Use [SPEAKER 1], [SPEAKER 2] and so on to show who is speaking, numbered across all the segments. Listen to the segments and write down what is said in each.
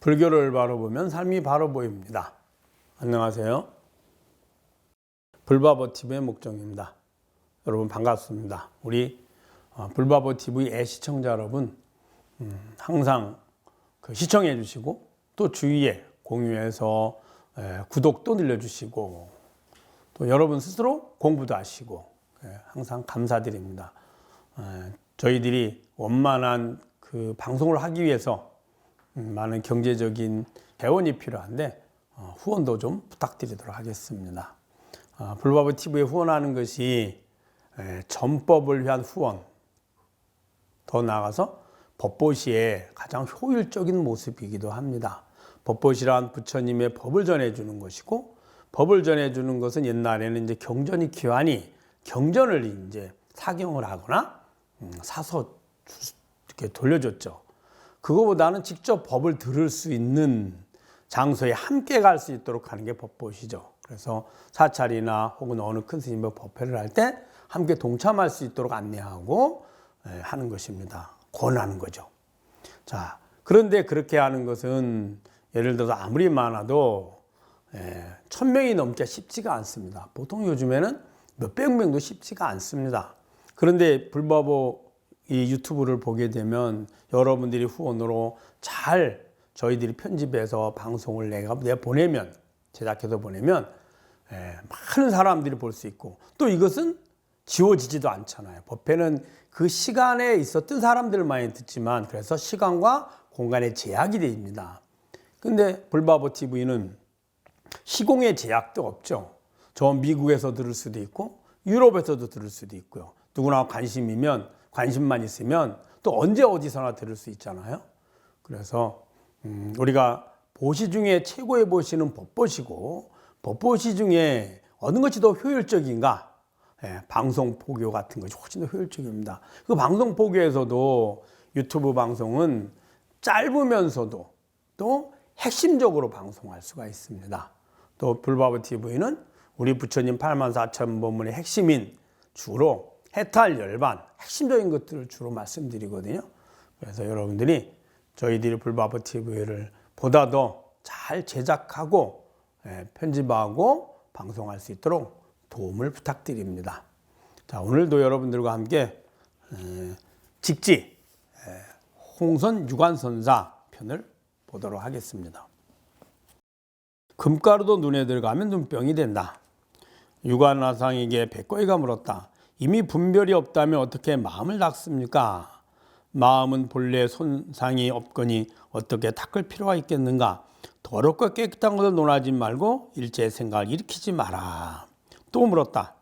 [SPEAKER 1] 불교를 바로 보면 삶이 바로 보입니다. 안녕하세요. 불바보TV의 목정입니다. 여러분 반갑습니다. 우리 불바보TV 애시청자 여러분 항상 시청해 주시고 또 주위에 공유해서 구독도 늘려주시고 또 여러분 스스로 공부도 하시고 항상 감사드립니다. 저희들이 원만한 그 방송을 하기 위해서 많은 경제적인 재원이 필요한데 후원도 좀 부탁드리도록 하겠습니다. 불바보TV에 후원하는 것이 전법을 위한 후원, 더 나아가서 법보시의 가장 효율적인 모습이기도 합니다. 법보시란 부처님의 법을 전해주는 것이고, 법을 전해주는 것은 옛날에는 이제 경전이 귀하니 경전을 이제 사경을 하거나 사서 이렇게 돌려줬죠. 그거보다는 직접 법을 들을 수 있는 장소에 함께 갈 수 있도록 하는 게 법보시죠. 그래서 사찰이나 혹은 어느 큰 스님의 법회를 할 때 함께 동참할 수 있도록 안내하고 하는 것입니다. 권하는 거죠. 자, 그런데 그렇게 하는 것은 예를 들어서 아무리 많아도 1000명이 넘기가 쉽지가 않습니다. 보통 요즘에는 몇백 명도 쉽지가 않습니다. 그런데 불바보 이 유튜브를 보게 되면 여러분들이 후원으로 잘 저희들이 편집해서 방송을 내가 보내면, 제작해서 보내면 많은 사람들이 볼 수 있고, 또 이것은 지워지지도 않잖아요. 법회는 그 시간에 있었던 사람들만이 듣지만, 그래서 시간과 공간의 제약이 됩니다. 근데 불바보TV는 시공의 제약도 없죠. 저 미국에서 들을 수도 있고 유럽에서도 들을 수도 있고요. 누구나 관심만 있으면 또 언제 어디서나 들을 수 있잖아요. 그래서 우리가 보시 중에 최고의 보시는 법보시고, 법보시 중에 어느 것이 더 효율적인가? 방송 포교 같은 것이 훨씬 더 효율적입니다. 그 방송 포교에서도 유튜브 방송은 짧으면서도 또 핵심적으로 방송할 수가 있습니다. 또 불바보TV는 우리 부처님 84,000법문의 핵심인 주로 해탈, 열반, 핵심적인 것들을 주로 말씀드리거든요. 그래서 여러분들이 저희들이 불바보TV를 보다 더 잘 제작하고 편집하고 방송할 수 있도록 도움을 부탁드립니다. 자, 오늘도 여러분들과 함께 직지 홍선 유관선사 편을 보도록 하겠습니다. 금가루도 눈에 들어가면 눈병이 된다. 유관화상에게 백거이가 물었다. 이미 분별이 없다면 어떻게 마음을 닦습니까? 마음은 본래 손상이 없거니 어떻게 닦을 필요가 있겠는가? 더럽고 깨끗한 것을 논하지 말고 일제의 생각을 일으키지 마라. 또 물었다.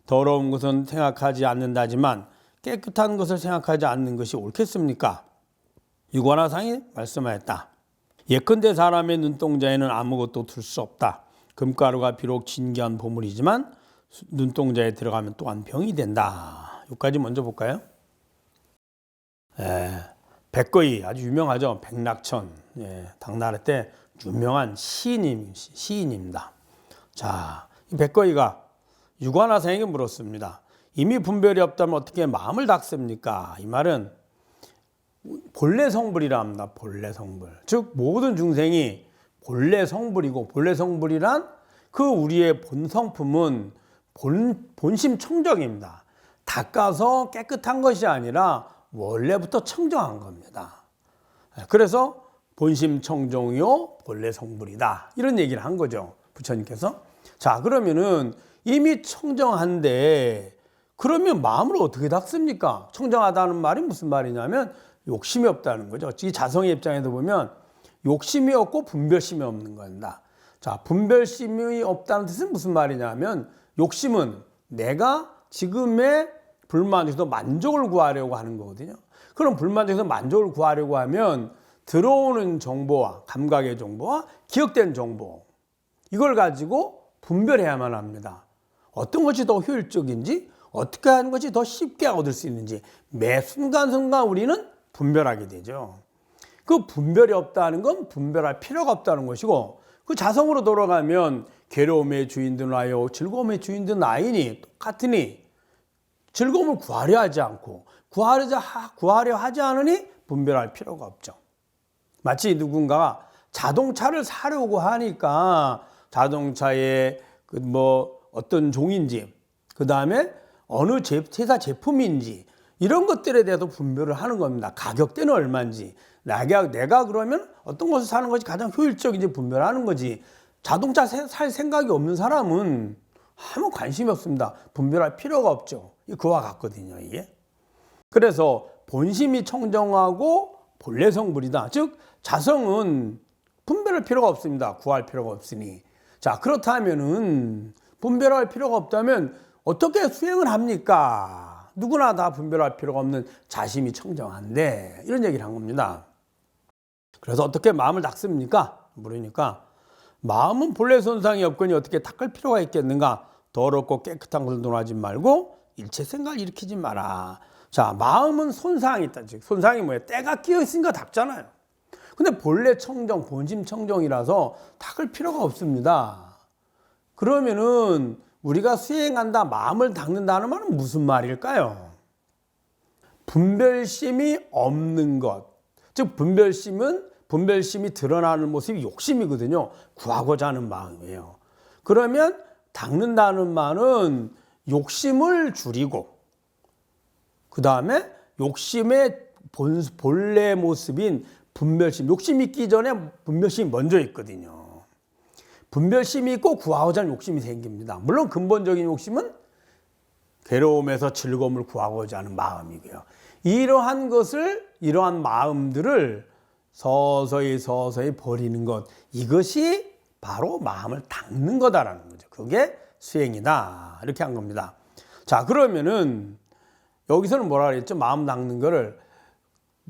[SPEAKER 1] 더러운 것은 생각하지 않는다지만 깨끗한 것을 생각하지 않는 것이 옳겠습니까? 유관화상이 말씀하였다. 예컨대 사람의 눈동자에는 아무것도 둘 수 없다. 금가루가 비록 진귀한 보물이지만 눈동자에 들어가면 또한 병이 된다. 여기까지 먼저 볼까요? 백거이 아주 유명하죠. 백낙천 당나라 때 유명한 시인입니다. 자, 이 백거이가 유관화상에게 물었습니다. 이미 분별이 없다면 어떻게 마음을 닦습니까? 이 말은 본래 성불이라 합니다. 본래 성불. 즉 모든 중생이 본래 성불이고, 본래 성불이란 그 우리의 본성품은 본심 청정입니다. 닦아서 깨끗한 것이 아니라 원래부터 청정한 겁니다. 그래서 본심 청정이요 본래 성불이다, 이런 얘기를 한 거죠, 부처님께서. 자, 그러면은 이미 청정한데 그러면 마음을 어떻게 닦습니까? 청정하다는 말이 무슨 말이냐면 욕심이 없다는 거죠. 이 자성의 입장에서 보면 욕심이 없고 분별심이 없는 겁니다. 자, 분별심이 없다는 뜻은 무슨 말이냐면, 욕심은 내가 지금의 불만족에서 만족을 구하려고 하는 거거든요. 그럼 불만족에서 만족을 구하려고 하면 들어오는 정보와 감각의 정보와 기억된 정보, 이걸 가지고 분별해야만 합니다. 어떤 것이 더 효율적인지, 어떻게 하는 것이 더 쉽게 얻을 수 있는지 매 순간순간 우리는 분별하게 되죠. 그 분별이 없다는 건 분별할 필요가 없다는 것이고, 그 자성으로 돌아가면 괴로움의 주인도 나요 즐거움의 주인도 나이니 똑같으니, 즐거움을 구하려 하지 않고 구하려 하지 않으니 분별할 필요가 없죠. 마치 누군가가 자동차를 사려고 하니까 자동차의 그 뭐 어떤 종인지, 그 다음에 어느 회사 제품인지 이런 것들에 대해서 분별을 하는 겁니다. 가격대는 얼마인지, 내가 그러면 어떤 것을 사는 것이 가장 효율적인지 분별하는 거지. 자동차 살 생각이 없는 사람은 아무 관심이 없습니다. 분별할 필요가 없죠. 그와 같거든요, 이게. 그래서 본심이 청정하고 본래 성불이다. 즉 자성은 분별할 필요가 없습니다. 구할 필요가 없으니. 자, 그렇다면은 분별할 필요가 없다면 어떻게 수행을 합니까? 누구나 다 분별할 필요가 없는 자심이 청정한데, 이런 얘기를 한 겁니다. 그래서 어떻게 마음을 닦습니까? 물으니까 마음은 본래 손상이 없거니 어떻게 닦을 필요가 있겠는가? 더럽고 깨끗한 것을 논하지 말고 일체 생각을 일으키지 마라. 자, 마음은 손상이 있다. 즉 손상이 뭐예요? 때가 끼어 있으니까 닦잖아요. 근데 본래 청정, 본심 청정이라서 닦을 필요가 없습니다. 그러면은 우리가 수행한다, 마음을 닦는다는 말은 무슨 말일까요? 분별심이 없는 것. 즉 분별심이 드러나는 모습이 욕심이거든요. 구하고자 하는 마음이에요. 그러면 닦는다는 말은 욕심을 줄이고, 그 다음에 욕심의 본래 모습인 분별심, 욕심이 있기 전에 분별심이 먼저 있거든요. 분별심이 있고 구하고자 하는 욕심이 생깁니다. 물론 근본적인 욕심은 괴로움에서 즐거움을 구하고자 하는 마음이고요. 이러한 마음들을 서서히 버리는 것, 이것이 바로 마음을 닦는 거다라는 거죠. 그게 수행이다, 이렇게 한 겁니다. 자, 그러면은 여기서는 뭐라 그랬죠? 마음 닦는 거를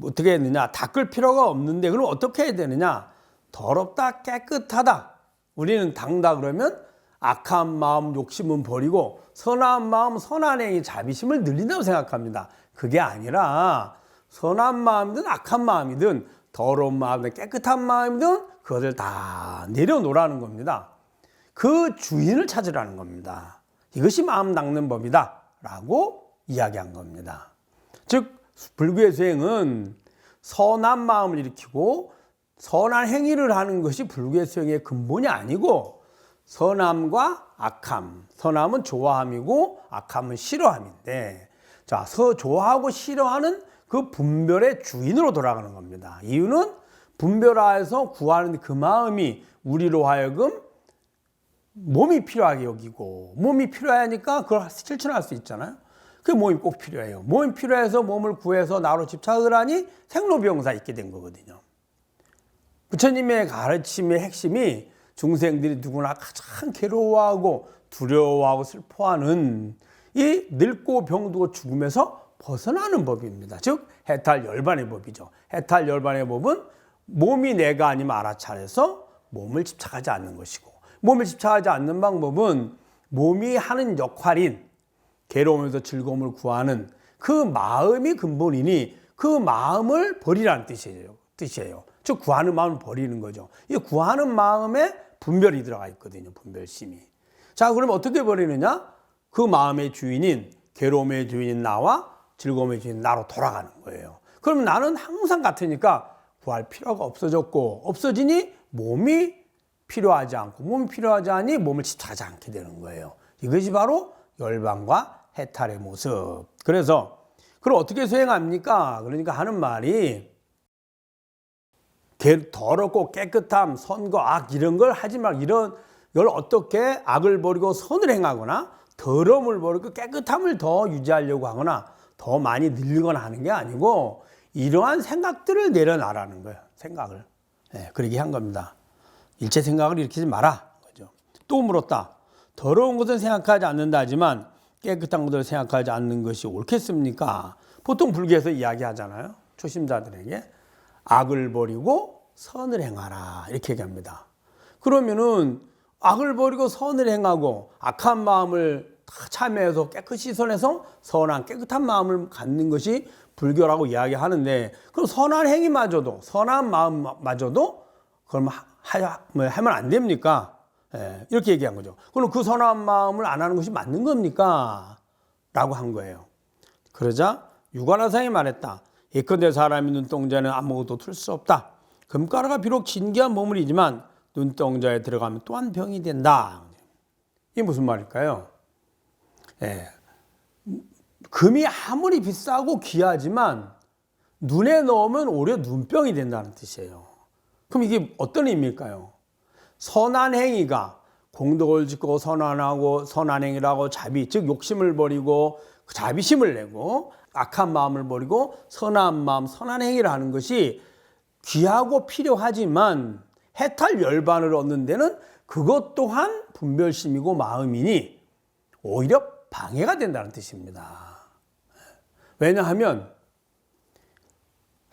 [SPEAKER 1] 어떻게 했느냐? 닦을 필요가 없는데 그럼 어떻게 해야 되느냐? 더럽다, 깨끗하다. 우리는 닦는다 그러면 악한 마음, 욕심은 버리고 선한 마음, 선한 행위, 자비심을 늘린다고 생각합니다. 그게 아니라 선한 마음이든 악한 마음이든 더러운 마음이든 깨끗한 마음이든 그것을 다 내려놓으라는 겁니다. 그 주인을 찾으라는 겁니다. 이것이 마음 닦는 법이다 라고 이야기한 겁니다. 즉 불교의 수행은 선한 마음을 일으키고 선한 행위를 하는 것이 불교의 수행의 근본이 아니고, 선함과 악함, 선함은 좋아함이고 악함은 싫어함인데, 자, 좋아하고 싫어하는 그 분별의 주인으로 돌아가는 겁니다. 이유는 분별하여서 구하는 그 마음이 우리로 하여금 몸이 필요하게 여기고, 몸이 필요하니까 그걸 실천할 수 있잖아요. 그 몸이 꼭 필요해요. 몸이 필요해서 몸을 구해서 나로 집착을 하니 생로병사가 있게 된 거거든요. 부처님의 가르침의 핵심이 중생들이 누구나 가장 괴로워하고 두려워하고 슬퍼하는 이 늙고 병들고 죽음에서 벗어나는 법입니다. 즉 해탈 열반의 법이죠. 해탈 열반의 법은 몸이 내가 아니면 알아차려서 몸을 집착하지 않는 것이고, 몸을 집착하지 않는 방법은 몸이 하는 역할인 괴로움에서 즐거움을 구하는 그 마음이 근본이니 그 마음을 버리라는 뜻이에요. 즉 구하는 마음을 버리는 거죠. 이 구하는 마음에 분별이 들어가 있거든요. 분별심이. 자, 그럼 어떻게 버리느냐? 그 마음의 주인인, 괴로움의 주인인 나와 즐거움의 주인인 나로 돌아가는 거예요. 그러면 나는 항상 같으니까 구할 필요가 없어졌고, 없어지니 몸이 필요하지 않고, 몸이 필요하지 않으니 몸을 집착하지 않게 되는 거예요. 이것이 바로 열반과 해탈의 모습. 그래서 그럼 어떻게 수행합니까? 그러니까 하는 말이 더럽고 깨끗함, 선과 악 이런 걸 하지 말고, 이걸 어떻게 악을 버리고 선을 행하거나 더러움을 버리고 깨끗함을 더 유지하려고 하거나 더 많이 늘리거나 하는 게 아니고, 이러한 생각들을 내려놔라는 거예요. 생각을. 그러게 한 겁니다. 일체 생각을 일으키지 마라. 그죠? 또 물었다. 더러운 것은 생각하지 않는다 하지만 깨끗한 것을 생각하지 않는 것이 옳겠습니까? 보통 불교에서 이야기하잖아요. 초심자들에게 악을 버리고 선을 행하라, 이렇게 얘기합니다. 그러면은 악을 버리고 선을 행하고 악한 마음을 참여해서 깨끗이 선해서 선한 깨끗한 마음을 갖는 것이 불교라고 이야기하는데, 그럼 선한 행위마저도, 선한 마음마저도 그럼 하면 안 됩니까? 이렇게 얘기한 거죠. 그럼 그 선한 마음을 안 하는 것이 맞는 겁니까? 라고 한 거예요. 그러자 유관화상이 말했다. 예컨대 사람이 눈동자는 아무것도 틀 수 없다. 금가루가 비록 진귀한 보물이지만 눈동자에 들어가면 또한 병이 된다. 이게 무슨 말일까요? 예. 금이 아무리 비싸고 귀하지만 눈에 넣으면 오히려 눈병이 된다는 뜻이에요. 그럼 이게 어떤 의미일까요? 선한 행위가 공덕을 짓고 선한 행위라고 즉 욕심을 버리고 자비심을 내고 악한 마음을 버리고 선한 마음, 선한 행위를 하는 것이 귀하고 필요하지만 해탈 열반을 얻는 데는 그것 또한 분별심이고 마음이니 오히려 방해가 된다는 뜻입니다. 왜냐하면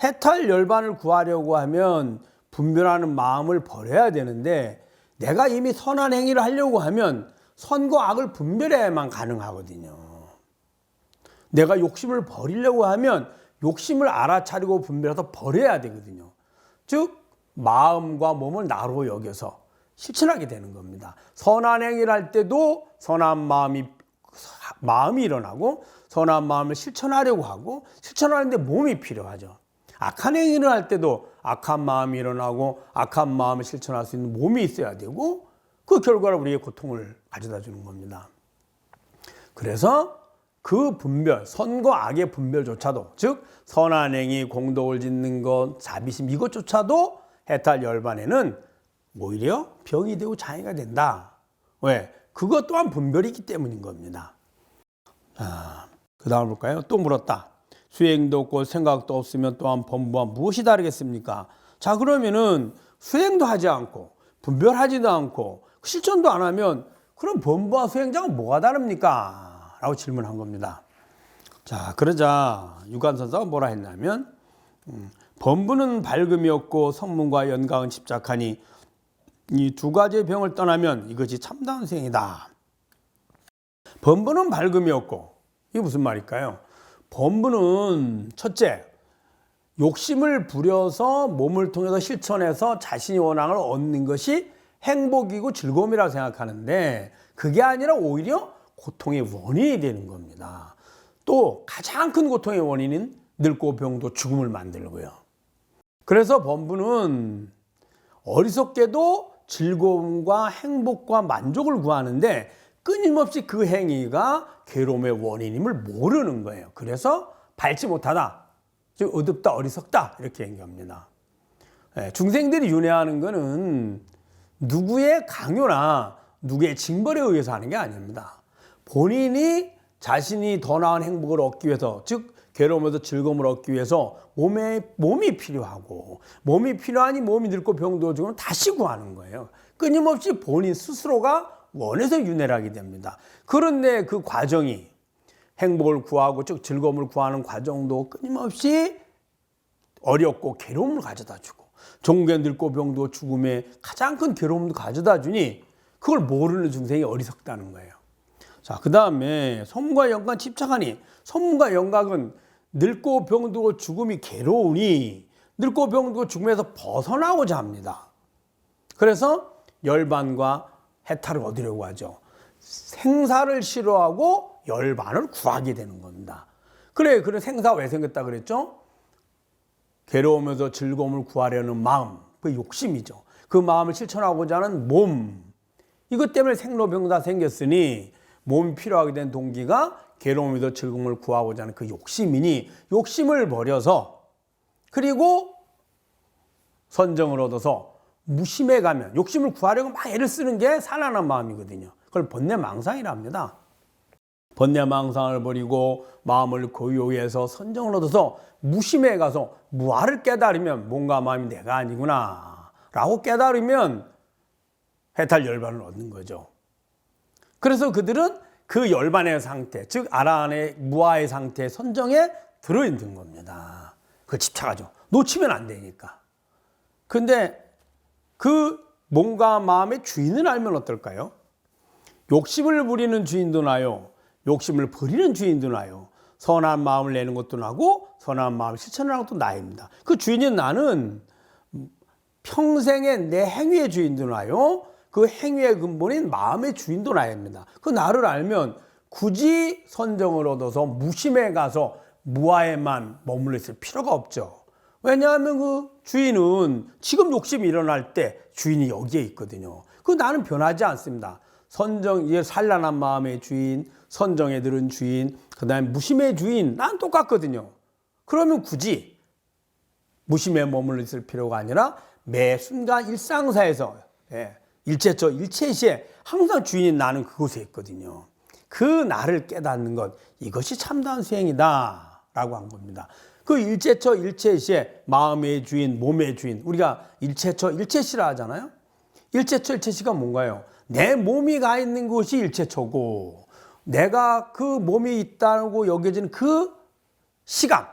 [SPEAKER 1] 해탈 열반을 구하려고 하면 분별하는 마음을 버려야 되는데 내가 이미 선한 행위를 하려고 하면 선과 악을 분별해야만 가능하거든요. 내가 욕심을 버리려고 하면 욕심을 알아차리고 분별해서 버려야 되거든요. 즉 마음과 몸을 나로 여겨서 실천하게 되는 겁니다. 선한 행위를 할 때도 선한 마음이 일어나고 선한 마음을 실천하려고 하고 실천하는데 몸이 필요하죠. 악한 행위를 할 때도 악한 마음이 일어나고 악한 마음을 실천할 수 있는 몸이 있어야 되고 그 결과로 우리의 고통을 가져다 주는 겁니다. 그래서 그 분별, 선과 악의 분별조차도 즉 선한 행위, 공덕을 짓는 것, 자비심 이것조차도 해탈 열반에는 오히려 병이 되고 장애가 된다. 왜? 그것 또한 분별이 있기 때문인 겁니다. 자, 그 다음 볼까요? 또 물었다. 수행도 없고 생각도 없으면 또한 범부와 무엇이 다르겠습니까? 자, 그러면은 수행도 하지 않고 분별하지도 않고 실천도 안 하면 그럼 범부와 수행자가 뭐가 다릅니까? 라고 질문한 겁니다. 자, 그러자 유관선사가 뭐라 했냐면 범부는 밝음이 없고 성문과 연강은 집착하니 이 두 가지의 병을 떠나면 이것이 참다운 수행이다. 범부는 밝음이 없고 이게 무슨 말일까요? 범부는 첫째, 욕심을 부려서 몸을 통해서 실천해서 자신이 원하는 걸 얻는 것이 행복이고 즐거움이라고 생각하는데 그게 아니라 오히려 고통의 원인이 되는 겁니다. 또 가장 큰 고통의 원인은 늙고 병도 죽음을 만들고요. 그래서 범부는 어리석게도 즐거움과 행복과 만족을 구하는데 끊임없이 그 행위가 괴로움의 원인임을 모르는 거예요. 그래서 밝지 못하다, 즉 어둡다, 어리석다 이렇게 얘기합니다. 중생들이 윤회하는 것은 누구의 강요나 누구의 징벌에 의해서 하는 게 아닙니다. 본인이 자신이 더 나은 행복을 얻기 위해서, 즉 괴로움에서 즐거움을 얻기 위해서 몸이 필요하고 몸이 필요하니 몸이 늙고 병도 죽으면 다시 구하는 거예요. 끊임없이 본인 스스로가 원해서 윤회를 하게 됩니다. 그런데 그 과정이 행복을 구하고 즉 즐거움을 구하는 과정도 끊임없이 어렵고 괴로움을 가져다 주고 종교 늙고 병도 죽음에 가장 큰 괴로움도 가져다 주니 그걸 모르는 중생이 어리석다는 거예요. 자, 그 다음에 선문과 연간 집착하니 선문과 연각은 늙고 병들고 죽음이 괴로우니 늙고 병들고 죽음에서 벗어나고자 합니다. 그래서 열반과 해탈을 얻으려고 하죠. 생사를 싫어하고 열반을 구하게 되는 겁니다. 그래 생사가 왜 생겼다 그랬죠? 괴로우면서 즐거움을 구하려는 마음, 그 욕심이죠. 그 마음을 실천하고자 하는 몸, 이것 때문에 생로병사 생겼으니 몸이 필요하게 된 동기가 괴로움에서 즐거움을 구하고자 하는 그 욕심이니 욕심을 버려서 그리고 선정을 얻어서 무심해 가면 욕심을 구하려고 막 애를 쓰는 게 산란한 마음이거든요. 그걸 번뇌망상이라 합니다. 번뇌망상을 버리고 마음을 고요해서 선정을 얻어서 무심해 가서 무아를 깨달으면 몸과 마음이 내가 아니구나 라고 깨달으면 해탈 열반을 얻는 거죠. 그래서 그들은 그 열반의 상태, 즉 아라한의 무아의 상태의 선정에 들어있는 겁니다. 그걸 집착하죠. 놓치면 안 되니까. 근데 그 몸과 마음의 주인을 알면 어떨까요? 욕심을 부리는 주인도 나요. 욕심을 버리는 주인도 나요. 선한 마음을 내는 것도 나고 선한 마음을 실천하는 것도 나입니다. 그 주인인 나는 평생의 내 행위의 주인도 나요. 그 행위의 근본인 마음의 주인도 나입니다. 그 나를 알면 굳이 선정을 얻어서 무심에 가서 무아에만 머물러 있을 필요가 없죠. 왜냐하면 그 주인은 지금 욕심이 일어날 때 주인이 여기에 있거든요. 그 나는 변하지 않습니다. 이제 산란한 마음의 주인, 선정에 들은 주인, 그 다음에 무심의 주인, 난 똑같거든요. 그러면 굳이 무심에 머물러 있을 필요가 아니라 매 순간 일상사에서 일체처 일체시에 항상 주인인 나는 그곳에 있거든요. 그 나를 깨닫는 것, 이것이 참다운 수행이다 라고 한 겁니다. 그 일체처 일체시에 마음의 주인, 몸의 주인, 우리가 일체처 일체시라 하잖아요. 일체처 일체시가 뭔가요? 내 몸이 가 있는 곳이 일체처고 내가 그 몸이 있다고 여겨지는 그 시간,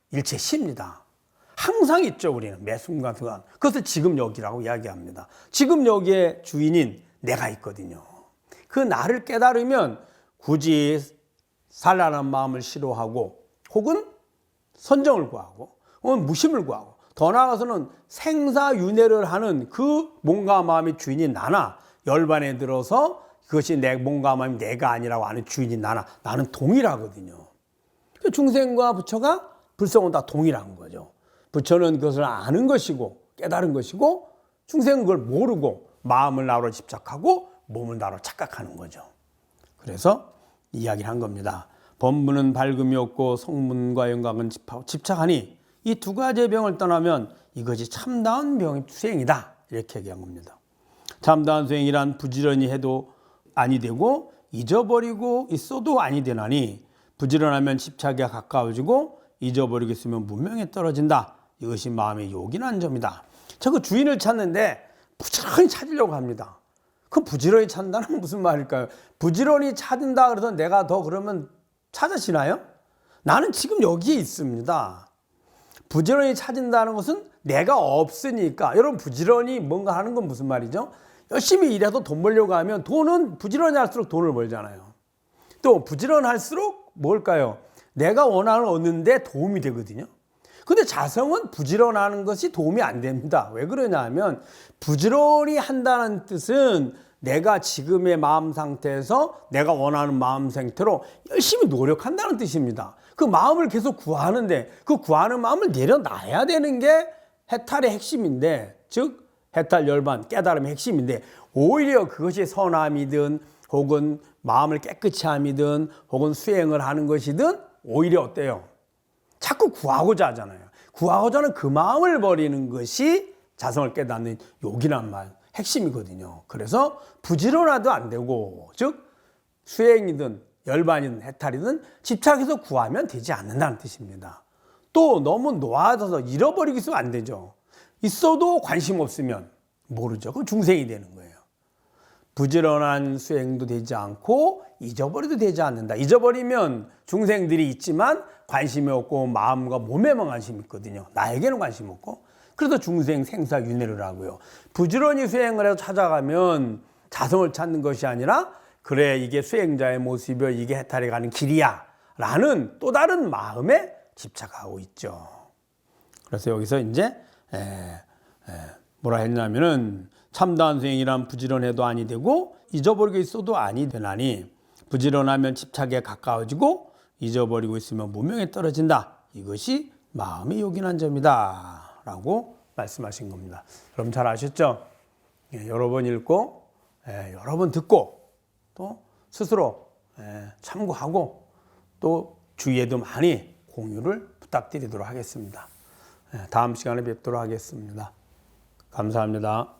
[SPEAKER 1] 일체시입니다. 항상 있죠. 우리는 매 순간순간. 그것을 지금 여기라고 이야기합니다. 지금 여기에 주인인 내가 있거든요. 그 나를 깨달으면 굳이 산란한 마음을 싫어하고 혹은 선정을 구하고 혹은 무심을 구하고 더 나아가서는 생사윤회를 하는 그 몸과 마음의 주인인 나나 열반에 들어서 그것이 내 몸과 마음이 내가 아니라고 하는 주인인 나는 동일하거든요. 중생과 부처가 불성은 다 동일한 거죠. 부처는 그것을 아는 것이고 깨달은 것이고 중생은 그걸 모르고 마음을 나로 집착하고 몸을 나로 착각하는 거죠. 그래서 이야기를 한 겁니다. 법문은 밝음이 없고 성문과 영광은 집착하니 이 두 가지의 병을 떠나면 이것이 참다운 병의 수행이다. 이렇게 얘기한 겁니다. 참다운 수행이란 부지런히 해도 아니 되고 잊어버리고 있어도 아니 되나니 부지런하면 집착에 가까워지고 잊어버리고 있으면 문명에 떨어진다. 이것이 마음의 요긴한 점이다. 저 그 주인을 찾는데 부지런히 찾으려고 합니다. 그 부지런히 찾는다는 무슨 말일까요? 부지런히 찾는다 그래서 내가 더 그러면 찾아지나요? 나는 지금 여기에 있습니다. 부지런히 찾는다는 것은 내가 없으니까. 여러분 부지런히 뭔가 하는 건 무슨 말이죠? 열심히 일해서 돈 벌려고 하면 돈은 부지런히 할수록 돈을 벌잖아요. 또 부지런할수록 뭘까요? 내가 원하는 얻는데 도움이 되거든요. 근데 자성은 부지런하는 것이 도움이 안 됩니다. 왜 그러냐 하면 부지런히 한다는 뜻은 내가 지금의 마음 상태에서 내가 원하는 마음 상태로 열심히 노력한다는 뜻입니다. 그 마음을 계속 구하는데 그 구하는 마음을 내려놔야 되는 게 해탈의 핵심인데, 즉 해탈 열반 깨달음의 핵심인데 오히려 그것이 선함이든 혹은 마음을 깨끗이 함이든 혹은 수행을 하는 것이든 오히려 어때요? 자꾸 구하고자 하잖아요. 구하고자 하는 그 마음을 버리는 것이 자성을 깨닫는 욕이란 말 핵심이거든요. 그래서 부지런해도 안 되고, 즉 수행이든 열반이든 해탈이든 집착해서 구하면 되지 않는다는 뜻입니다. 또 너무 놓아져서 잃어버리고 있으면 안 되죠. 있어도 관심 없으면 모르죠. 그럼 중생이 되는 거예요. 부지런한 수행도 되지 않고 잊어버려도 되지 않는다. 잊어버리면 중생들이 있지만 관심이 없고 마음과 몸에만 관심이 있거든요. 나에게는 관심 없고. 그래서 중생 생사윤회를 하고요. 부지런히 수행을 해서 찾아가면 자성을 찾는 것이 아니라 그래 이게 수행자의 모습이여 이게 해탈에 가는 길이야 라는 또 다른 마음에 집착하고 있죠. 그래서 여기서 이제 뭐라 했냐면은 참다운 수행이란 부지런해도 아니 되고 잊어버리고 있어도 아니 되나니 부지런하면 집착에 가까워지고 잊어버리고 있으면 무명에 떨어진다. 이것이 마음이 요긴한 점이다 라고 말씀하신 겁니다. 여러분 잘 아셨죠? 여러 번 읽고 여러 번 듣고 또 스스로 참고하고 또 주위에도 많이 공유를 부탁드리도록 하겠습니다. 다음 시간에 뵙도록 하겠습니다. 감사합니다.